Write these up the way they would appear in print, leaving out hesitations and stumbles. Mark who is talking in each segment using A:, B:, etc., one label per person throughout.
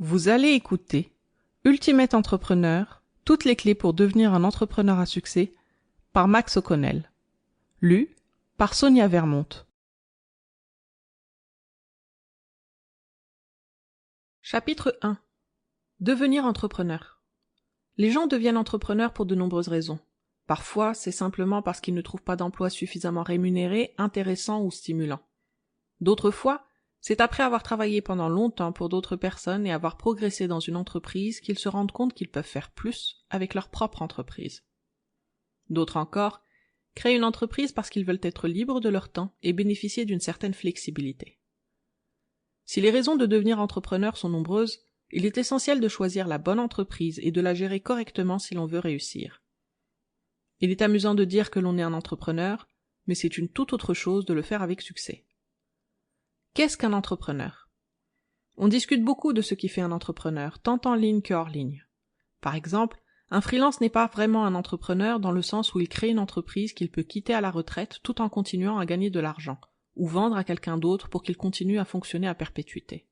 A: Vous allez écouter Ultimate Entrepreneur, toutes les clés pour devenir un entrepreneur à succès par Max O'Connell. Lu par Sonia Vermont. Chapitre 1. Devenir entrepreneur. Les gens deviennent entrepreneurs pour de nombreuses raisons. Parfois, c'est simplement parce qu'ils ne trouvent pas d'emploi suffisamment rémunéré, intéressant ou stimulant. D'autres fois, c'est après avoir travaillé pendant longtemps pour d'autres personnes et avoir progressé dans une entreprise qu'ils se rendent compte qu'ils peuvent faire plus avec leur propre entreprise. D'autres encore créent une entreprise parce qu'ils veulent être libres de leur temps et bénéficier d'une certaine flexibilité. Si les raisons de devenir entrepreneur sont nombreuses, il est essentiel de choisir la bonne entreprise et de la gérer correctement si l'on veut réussir. Il est amusant de dire que l'on est un entrepreneur, mais c'est une toute autre chose de le faire avec succès. Qu'est-ce qu'un entrepreneur? On discute beaucoup de ce qui fait un entrepreneur, tant en ligne que hors ligne. Par exemple, un freelance n'est pas vraiment un entrepreneur dans le sens où il crée une entreprise qu'il peut quitter à la retraite tout en continuant à gagner de l'argent, ou vendre à quelqu'un d'autre pour qu'il continue à fonctionner à perpétuité.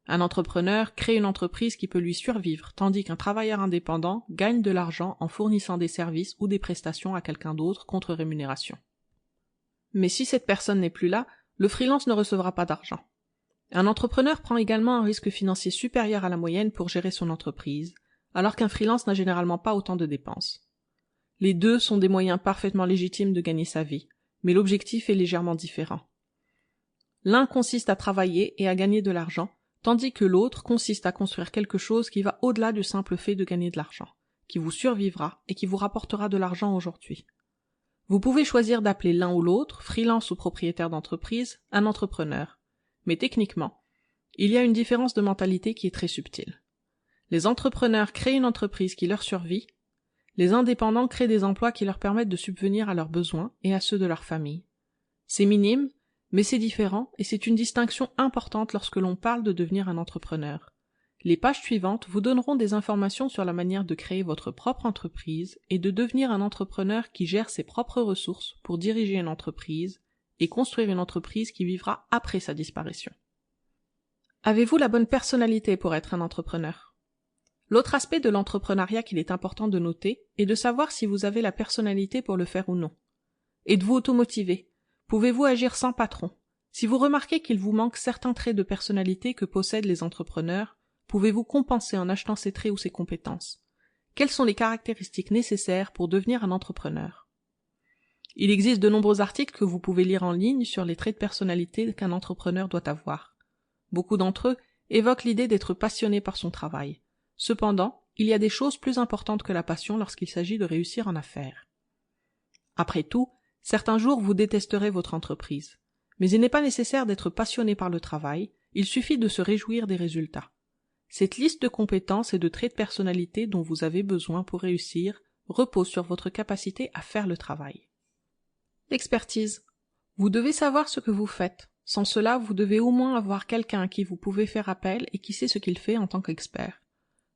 A: Un entrepreneur crée une entreprise qui peut lui survivre, tandis qu'un travailleur indépendant gagne de l'argent en fournissant des services ou des prestations à quelqu'un d'autre contre rémunération. Mais si cette personne n'est plus là, le freelance ne recevra pas d'argent. Un entrepreneur prend également un risque financier supérieur à la moyenne pour gérer son entreprise, alors qu'un freelance n'a généralement pas autant de dépenses. Les deux sont des moyens parfaitement légitimes de gagner sa vie, mais l'objectif est légèrement différent. L'un consiste à travailler et à gagner de l'argent, tandis que l'autre consiste à construire quelque chose qui va au-delà du simple fait de gagner de l'argent, qui vous survivra et qui vous rapportera de l'argent aujourd'hui. Vous pouvez choisir d'appeler l'un ou l'autre, freelance ou propriétaire d'entreprise, un entrepreneur. Mais techniquement, il y a une différence de mentalité qui est très subtile. Les entrepreneurs créent une entreprise qui leur survit, les indépendants créent des emplois qui leur permettent de subvenir à leurs besoins et à ceux de leur famille. C'est minime, mais c'est différent et c'est une distinction importante lorsque l'on parle de devenir un entrepreneur. Les pages suivantes vous donneront des informations sur la manière de créer votre propre entreprise et de devenir un entrepreneur qui gère ses propres ressources pour diriger une entreprise et construire une entreprise qui vivra après sa disparition. Avez-vous la bonne personnalité pour être un entrepreneur? L'autre aspect de l'entrepreneuriat qu'il est important de noter est de savoir si vous avez la personnalité pour le faire ou non. Êtes-vous automotivé? Pouvez-vous agir sans patron? Si vous remarquez qu'il vous manque certains traits de personnalité que possèdent les entrepreneurs, pouvez-vous compenser en achetant ces traits ou ces compétences? Quelles sont les caractéristiques nécessaires pour devenir un entrepreneur? Il existe de nombreux articles que vous pouvez lire en ligne sur les traits de personnalité qu'un entrepreneur doit avoir. Beaucoup d'entre eux évoquent l'idée d'être passionné par son travail. Cependant, il y a des choses plus importantes que la passion lorsqu'il s'agit de réussir en affaires. Après tout, certains jours vous détesterez votre entreprise. Mais il n'est pas nécessaire d'être passionné par le travail, il suffit de se réjouir des résultats. Cette liste de compétences et de traits de personnalité dont vous avez besoin pour réussir repose sur votre capacité à faire le travail. L'expertise. Vous devez savoir ce que vous faites. Sans cela, vous devez au moins avoir quelqu'un à qui vous pouvez faire appel et qui sait ce qu'il fait en tant qu'expert.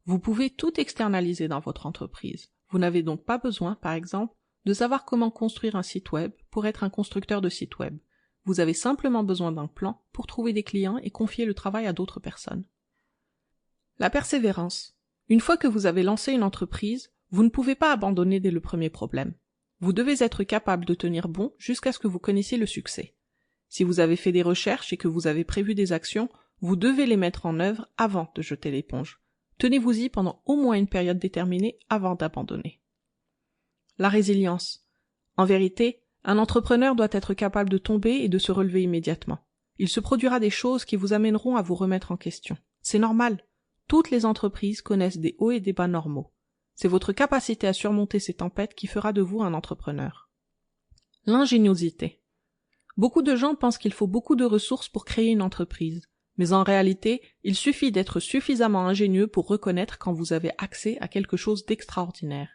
A: Vous pouvez tout externaliser dans votre entreprise. Vous n'avez donc pas besoin, par exemple, de savoir comment construire un site web pour être un constructeur de site web. Vous avez simplement besoin d'un plan pour trouver des clients et confier le travail à d'autres personnes. La persévérance. Une fois que vous avez lancé une entreprise, vous ne pouvez pas abandonner dès le premier problème. Vous devez être capable de tenir bon jusqu'à ce que vous connaissiez le succès. Si vous avez fait des recherches et que vous avez prévu des actions, vous devez les mettre en œuvre avant de jeter l'éponge. Tenez-vous-y pendant au moins une période déterminée avant d'abandonner. La résilience. En vérité, un entrepreneur doit être capable de tomber et de se relever immédiatement. Il se produira des choses qui vous amèneront à vous remettre en question. C'est normal. Toutes les entreprises connaissent des hauts et des bas normaux. C'est votre capacité à surmonter ces tempêtes qui fera de vous un entrepreneur. L'ingéniosité. Beaucoup de gens pensent qu'il faut beaucoup de ressources pour créer une entreprise. Mais en réalité, il suffit d'être suffisamment ingénieux pour reconnaître quand vous avez accès à quelque chose d'extraordinaire.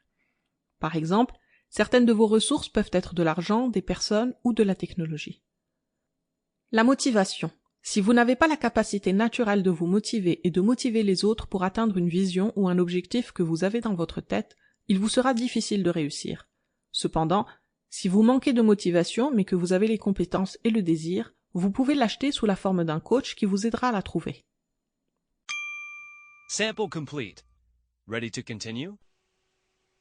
A: Par exemple, certaines de vos ressources peuvent être de l'argent, des personnes ou de la technologie. La motivation. Si vous n'avez pas la capacité naturelle de vous motiver et de motiver les autres pour atteindre une vision ou un objectif que vous avez dans votre tête, il vous sera difficile de réussir. Cependant, si vous manquez de motivation mais que vous avez les compétences et le désir, vous pouvez l'acheter sous la forme d'un coach qui vous aidera à la trouver.
B: Sample complete. Ready to continue?